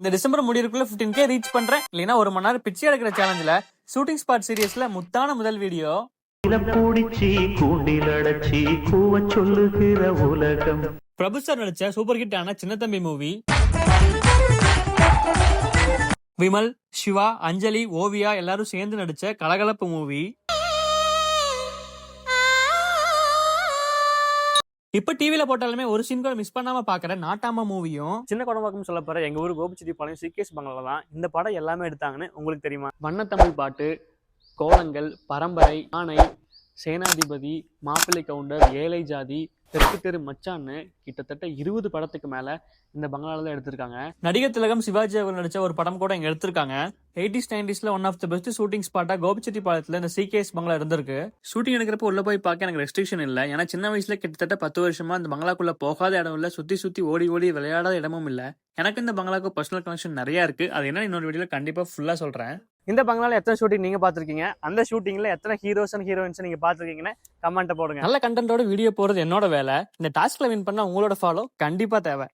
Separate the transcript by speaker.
Speaker 1: இந்த December முடியறதுக்குள்ள 15K reach பண்றேன், இல்லைன்னா 1 மணி நேரம் பிச்சை எடுக்கிற சேலஞ்சில் ஷூட்டிங் ஸ்பாட் சீரியஸ்ல முத்தான முதல் வீடியோ. பிரபு சார் நடிச்ச சூப்பர் ஹிட் ஆன சின்ன தம்பி மூவி. விமல், சிவா, அஞ்சலி, ஓவியா எல்லாரும் சேர்ந்து நடிச்ச கலகலப்பு மூவி. இப்ப டிவில போட்டாலுமே ஒரு சீன் கூட மிஸ் பண்ணாம பாக்குற நாட்டாம மூவியும். சின்ன குடம்பாக்கம் சொல்ல போற எங்க ஊர் கோபிச்செட்டிப்பாளையம் சிகேஎஸ் பங்களால தான் இந்த படம் எல்லாமே எடுத்தாங்கன்னு உங்களுக்கு தெரியுமா? வண்ணத்தமிழ் பாட்டு, கோலங்கள், பரம்பரை, ஆணை, சேனாதிபதி, மாப்பிள்ளை கவுண்டர், ஏழை ஜாதி, தெற்கு தெரு மச்சான்னு கிட்டத்தட்ட 20 படத்துக்கு மேல இந்த பங்களால தான் எடுத்திருக்காங்க. நடிகர் திலகம் சிவாஜி அவர்கள் நடிச்ச ஒரு படம் கூட இங்க எடுத்திருக்காங்க. 80s 90sல one of the best shooting ஸ்பாட்டா கோபிச்செட்டிப்பாளையத்துல இந்த சிகேஎஸ் பங்களா இருந்திருக்கு. ஷூட்டிங் எடுக்கிறப்ப உள்ள போய் பார்க்க எனக்கு ரெஸ்ட்ரிக்ஷன் இல்லை. ஏன்னா சின்ன வயசுல கிட்டத்தட்ட 10 வருஷமா இந்த பங்களாக்குள்ள போகாத இடம் இல்ல, சுத்தி ஓடி விளையாடாத இடமும் இல்ல. எனக்கு இந்த பங்களாக்கு பர்சனல் கனெக்ஷன் நிறைய இருக்கு. அது என்ன இன்னொரு வீடியோல கண்டிப்பா ஃபுல்லா சொல்றேன். இந்த பங்களால எத்தனை ஷூட்டிங் நீங்க பாத்திருக்கீங்க, அந்த ஷூட்டிங்ல எத்தனை ஹீரோஸ் அண்ட் ஹீரோயின்ஸ் நீங்க பாத்திருக்கீங்கன்னு கமெண்ட் போடுங்க. நல்ல கண்டென்ட்டோட வீடியோ போறது என்னோட வேலை. இந்த டாஸ்க்ல வின் பண்ணா உங்களோட ஃபாலோ கண்டிப்பா தேவை.